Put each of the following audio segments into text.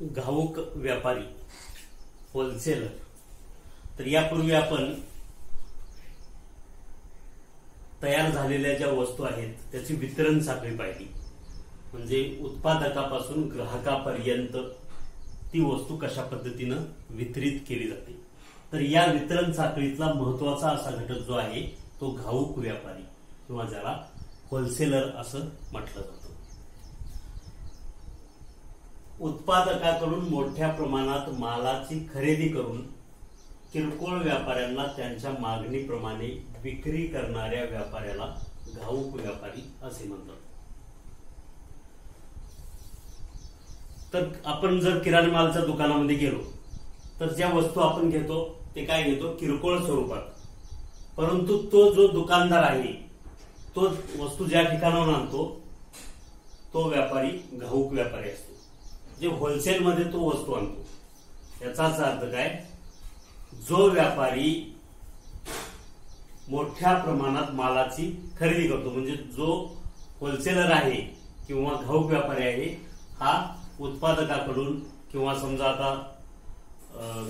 घाऊक व्यापारी होलसेलर. तर यापूर्वी आपण तयार झालेल्या ज्या वस्तू आहेत त्याची वितरण साखळी पाहिली, म्हणजे उत्पादकापासून ग्राहकापर्यंत ती वस्तू कशा पद्धतीनं वितरित केली जाते. तर या वितरण साखळीतला महत्वाचा असा घटक जो आहे तो घाऊक व्यापारी किंवा ज्याला होलसेलर असं म्हटलं जातं. उत्पादकाकडून मोठ्या प्रमाणात मालाची खरेदी करून किरकोळ व्यापाऱ्यांना त्यांच्या मागणीप्रमाणे विक्री करणाऱ्या व्यापाऱ्याला घाऊक व्यापारी असे म्हणतात. तर आपण जर किराणा मालाच्या दुकानामध्ये गेलो तर ज्या वस्तू आपण घेतो ते काय घेतो, किरकोळ स्वरूपात. परंतु तो जो दुकानदार आहे तो वस्तू ज्या ठिकाणाहून आणतो तो व्यापारी घाऊक व्यापारी असतो. जे होलसेलमध्ये तो वस्तू आणतो याचाच अर्थ काय, जो व्यापारी मोठ्या प्रमाणात मालाची खरेदी करतो, म्हणजे जो होलसेलर आहे किंवा घाऊक व्यापारी आहे हा उत्पादकाकडून किंवा समजा आता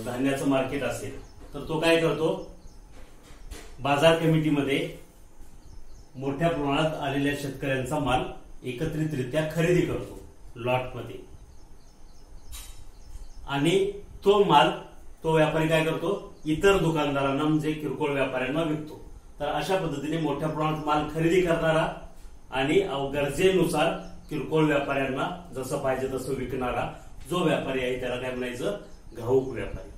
धान्याचं मार्केट असेल तर तो काय करतो, बाजार कमिटीमध्ये मोठ्या प्रमाणात आलेल्या शेतकऱ्यांचा माल एकत्रितरित्या खरेदी करतो लॉटमध्ये, आणि तो माल तो व्यापारी काय करतो, इतर दुकानदारांना म्हणजे किरकोळ व्यापाऱ्यांना विकतो. तर अशा पद्धतीने मोठ्या प्रमाणात माल खरेदी करणारा आणि गरजेनुसार किरकोळ व्यापाऱ्यांना जसं पाहिजे तसं विकणारा जो व्यापारी आहे त्याला काय म्हणायचं, घाऊक व्यापारी.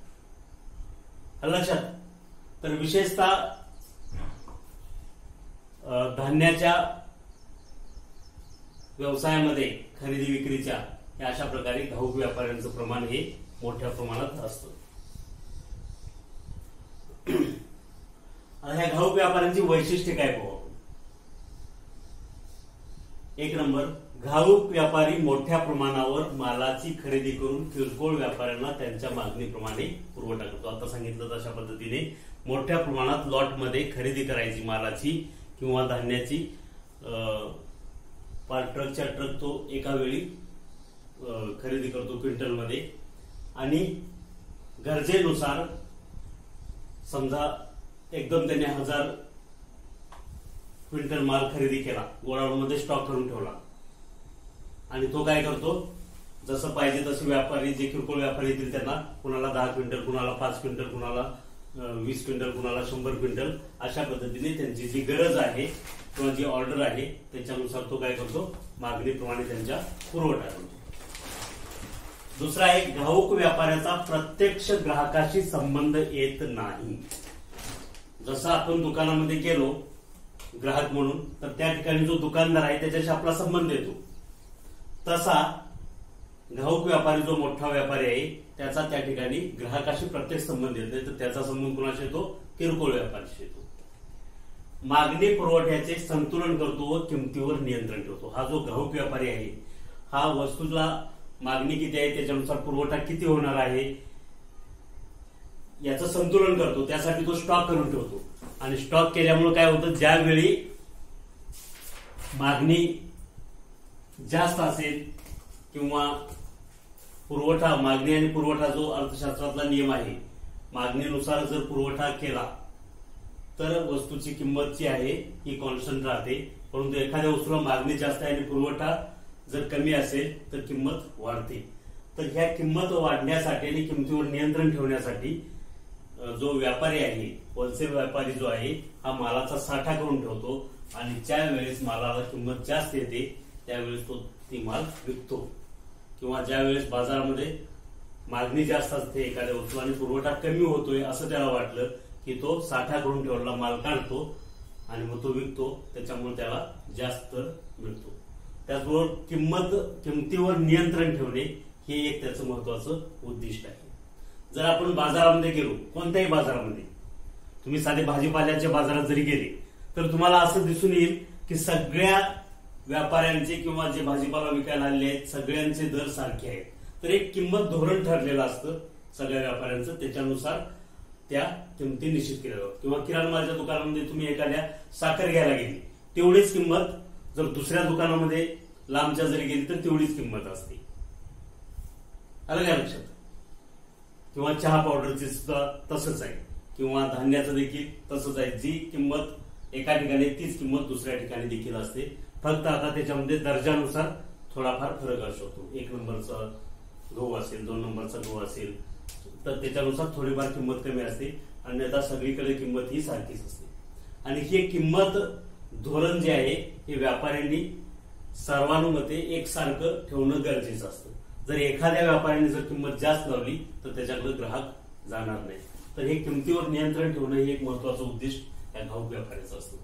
लक्षात. तर विशेषतः धान्याच्या व्यवसायामध्ये खरेदी विक्रीच्या या अशा प्रकारे घाऊक व्यापाऱ्यांचं प्रमाण हे मोठ्या प्रमाणात असतं. ह्या घाऊक व्यापाऱ्यांची वैशिष्ट्ये काय पाहू आपण. एक नंबर, घाऊक व्यापारी मोठ्या प्रमाणावर मालाची खरेदी करून किरकोळ व्यापाऱ्यांना त्यांच्या मागणीप्रमाणे पुरवठा करतो. आता सांगितलं तशा पद्धतीने मोठ्या प्रमाणात लॉटमध्ये खरेदी करायची मालाची किंवा धान्याची. ट्रकच्या ट्रक तो एका वेळी खरेदी करतो क्विंटलमध्ये, आणि गरजेनुसार समजा एकदम त्याने 1000 क्विंटल माल खरेदी केला, गोडाऊनमध्ये स्टॉक करून ठेवला, आणि तो काय करतो, जसं पाहिजे तसे व्यापारी जे किरकोळ व्यापारी येतील त्यांना कुणाला 10 क्विंटल, कुणाला 5 क्विंटल, कुणाला 20 क्विंटल, कुणाला 100 क्विंटल, अशा पद्धतीने त्यांची जी गरज आहे किंवा जी ऑर्डर आहे त्याच्यानुसार तो काय करतो, मागणीप्रमाणे त्यांच्या पुरवठा करतो. दुसरा आहे, घाऊक व्यापाऱ्याचा प्रत्यक्ष ग्राहकाशी संबंध येत नाही. जसं आपण दुकानामध्ये गेलो ग्राहक म्हणून तर त्या ठिकाणी जो दुकानदार आहे त्याच्याशी आपला संबंध येतो, तसा घाऊक व्यापारी जो मोठा व्यापारी आहे त्याचा त्या ठिकाणी ग्राहकाशी प्रत्यक्ष संबंध येत नाही, तर त्याचा संबंध कुणाशी येतो, किरकोळ व्यापारीशी येतो. मागणी पुरवठ्याचे संतुलन करतो व किमतीवर नियंत्रण ठेवतो. हा जो घाऊक व्यापारी आहे हा वस्तूला मागणी किती आहे त्याच्यानुसार पुरवठा किती होणार आहे याचं संतुलन करतो. त्यासाठी तो स्टॉक करून ठेवतो, आणि स्टॉक केल्यामुळे काय होतं, ज्यावेळी मागणी जास्त असेल किंवा पुरवठा, मागणी आणि पुरवठा जो अर्थशास्त्रातला नियम आहे, मागणीनुसार जर पुरवठा केला तर वस्तूची किंमत जी आहे ही कॉन्स्टंट राहते. परंतु एखाद्या वस्तूला मागणी जास्त आहे आणि पुरवठा जर कमी असेल तर किंमत वाढते. तर ह्या किंमत वाढण्यासाठी आणि किमतीवर नियंत्रण ठेवण्यासाठी जो व्यापारी आहे, होलसेल व्यापारी जो आहे, हा मालाचा साठा करून ठेवतो, आणि ज्या वेळेस मालाला किंमत जास्त येते त्यावेळेस तो ती माल विकतो, किंवा ज्या वेळेस बाजारामध्ये मागणी जास्त असते एखाद्या वस्तू आणि पुरवठा कमी होतोय असं त्याला वाटलं की तो साठा करून ठेवलेला माल काढतो आणि मग तो विकतो, त्याच्यामुळे त्याला जास्त मिळतो. त्याचबरोबर किमतीवर नियंत्रण ठेवणे हे एक त्याचं महत्वाचं उद्दिष्ट आहे. जर आपण बाजारामध्ये गेलो, कोणत्याही बाजारामध्ये, तुम्ही साधे भाजीपाल्याच्या बाजारात जरी गेले तर तुम्हाला असं दिसून येईल की सगळ्या व्यापाऱ्यांचे किंवा जे भाजीपाला विकायला आलेले आहेत सगळ्यांचे दर सारखे आहेत. तर एक किंमत धोरण ठरलेलं असतं सगळ्या व्यापाऱ्यांचं, त्याच्यानुसार त्या किमती निश्चित केल्या जातात. किंवा किराणा मालाच्या दुकानामध्ये तुम्ही एखाद्या साखर घ्यायला गेली तेवढीच किंमत, जर दुसऱ्या दुकानामध्ये लांबच्या जरी गेली तर तेवढीच किंमत असते. अलग आहे लक्षात. किंवा चहा पावडरची सुद्धा तसंच आहे, किंवा धान्याचं देखील तसंच आहे. जी किंमत एका ठिकाणी तीच किंमत दुसऱ्या ठिकाणी देखील असते. फक्त आता त्याच्यामध्ये दर्जानुसार थोडाफार फरक असू शकतो. 1 नंबरचा गहू असेल, 2 नंबरचा गहू असेल तर त्याच्यानुसार थोडीफार किंमत कमी असते, अन्यथा सगळीकडे किंमत ही सारखीच असते. आणि हे किंमत धोरण जे आहे हे व्यापाऱ्यांनी सर्वानुमते एकसारखं ठेवणं गरजेचं असतं. जर एखाद्या व्यापाऱ्याने जर किंमत जास्त लावली तर त्याच्याकडे ग्राहक जाणार नाही. तर हे किमतीवर नियंत्रण ठेवणं हे एक महत्वाचं उद्दिष्ट या घाऊक व्यापाऱ्याचं असतं.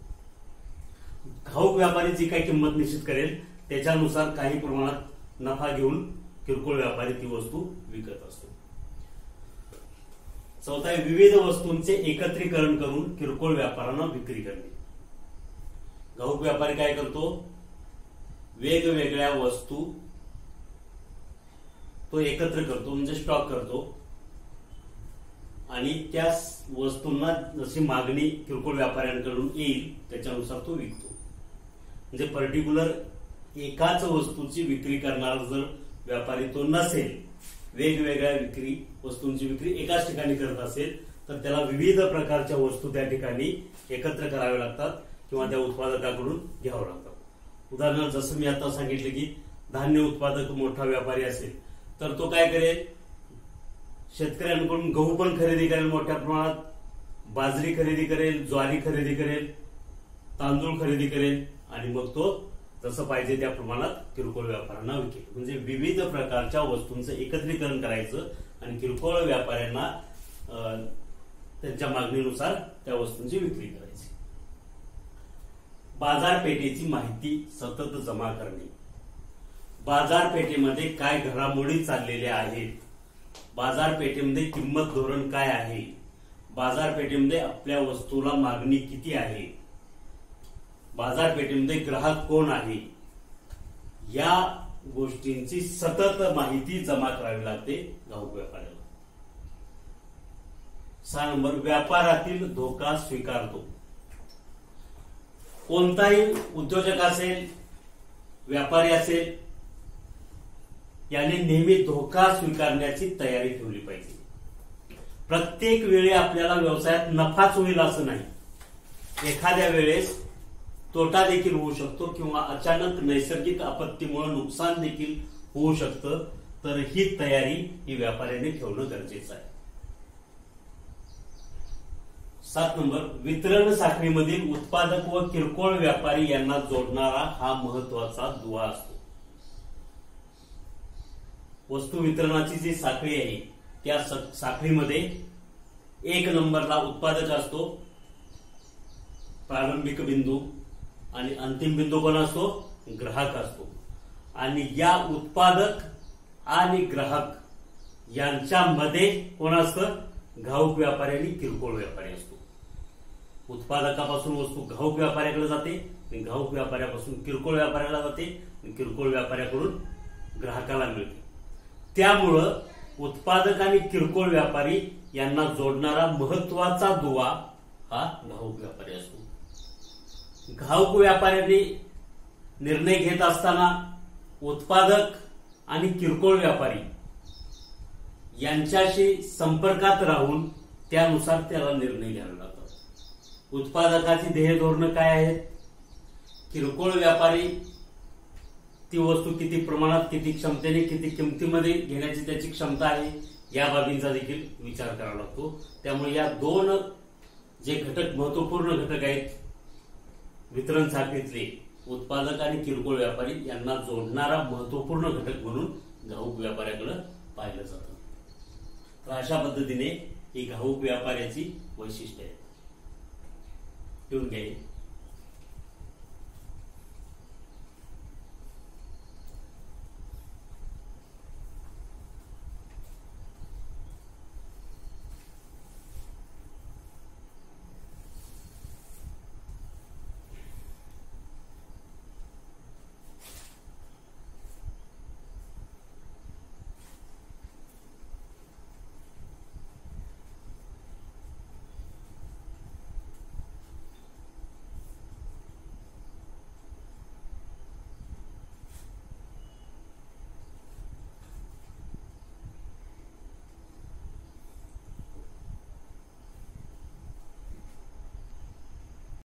घाऊक व्यापारी जी काही किंमत निश्चित करेल त्याच्यानुसार काही प्रमाणात नफा घेऊन किरकोळ व्यापारी ती वस्तू विकत असतो. चौथा आहे विविध वस्तूंचे एकत्रीकरण करून किरकोळ व्यापाऱ्यांना विक्री करणे. घाऊक व्यापारी काय करतो, वेगवेगळ्या वस्तू तो एकत्र करतो, म्हणजे स्टॉक करतो, आणि त्या वस्तूंना जशी मागणी किरकोळ व्यापाऱ्यांकडून येईल त्याच्यानुसार तो विकतो. म्हणजे पर्टिक्युलर एकाच वस्तूची विक्री करणारा जर व्यापारी तो नसेल, वेगवेगळ्या वस्तूंची विक्री एकाच ठिकाणी करत असेल तर त्याला विविध प्रकारच्या वस्तू त्या ठिकाणी एकत्र कराव्या लागतात किंवा त्या उत्पादकाकडून घ्यावं लागतात. उदाहरणार्थ जसं मी आता सांगितलं की धान्य उत्पादक मोठा व्यापारी असेल तर तो काय करेल, शेतकऱ्यांकडून गहू पण खरेदी करेल मोठ्या प्रमाणात, बाजरी खरेदी करेल, ज्वारी खरेदी करेल, तांदूळ खरेदी करेल, आणि मग तो जसं पाहिजे त्या प्रमाणात किरकोळ व्यापाऱ्यांना विकेल. म्हणजे विविध प्रकारच्या वस्तूंचं एकत्रीकरण करायचं आणि किरकोळ व्यापाऱ्यांना त्यांच्या मागणीनुसार त्या वस्तूंची विक्री करायची. बाजारपेठेची माहिती सतत जमा करणे. बाजारपेठेमध्ये काय घडामोडी चाललेल्या आहेत, बाजारपेठेमध्ये किंमत धोरण काय आहे, बाजारपेठेमध्ये आपल्या वस्तूला मागणी किती आहे, बाजारपेठेमध्ये ग्राहक कोण आहे, या गोष्टींची सतत माहिती जमा करावी लागते घाऊक व्यापाऱ्याला. 6 नंबर व्यापारातील धोका स्वीकारतो. कोणताही उद्योजक असेल, व्यापारी असेल, याने नेहमी धोका स्वीकारण्याची तयारी ठेवली पाहिजे. प्रत्येक वेळी आपल्याला व्यवसायात नफाच होईल असं नाही, एखाद्या वेळेस तोटा देखील होऊ शकतो किंवा अचानक नैसर्गिक आपत्तीमुळे नुकसान देखील होऊ शकतं. तर ही तयारी ही व्यापाऱ्याने ठेवणं गरजेचं आहे. 7 नंबर वितरण साखळीमधील उत्पादक व किरकोळ व्यापारी यांना जोडणारा हा महत्वाचा दुवा असतो. वस्तू वितरणाची जी साखळी आहे त्या साखळीमध्ये 1 नंबरला उत्पादक असतो, प्रारंभिक बिंदू, आणि अंतिम बिंदू कोण असतो, ग्राहक असतो. आणि या उत्पादक आणि ग्राहक यांच्यामध्ये कोण असतं, घाऊक व्यापारी आणि किरकोळ व्यापारी असतो. उत्पादकापासून वस्तू घाऊक व्यापाऱ्याकडे जाते, घाऊक व्यापाऱ्यापासून किरकोळ व्यापाऱ्याला जाते, किरकोळ व्यापाऱ्याकडून ग्राहकाला मिळते. त्यामुळं उत्पादक आणि किरकोळ व्यापारी यांना जोडणारा महत्वाचा दुवा हा घाऊक व्यापारी असतो. घाऊक व्यापाऱ्यांनी निर्णय घेत असताना उत्पादक आणि किरकोळ व्यापारी यांच्याशी संपर्कात राहून त्यानुसार त्याला निर्णय घ्यावे लागतात. उत्पादकाची ध्येय धोरणं काय आहेत, किरकोळ व्यापारी ती वस्तू किती प्रमाणात, किती क्षमतेने, किती किमतीमध्ये घेण्याची त्याची क्षमता आहे, या बाबींचा देखील विचार करावा लागतो. त्यामुळे या 2 जे घटक महत्वपूर्ण घटक आहेत वितरण साखळीतले, उत्पादक आणि किरकोळ व्यापारी यांना जोडणारा महत्वपूर्ण घटक म्हणून घाऊक व्यापाऱ्याकडे पाहिलं जातं. तर अशा पद्धतीने ही घाऊक व्यापाऱ्याची वैशिष्ट्ये आहेत. ठेवून घ्या.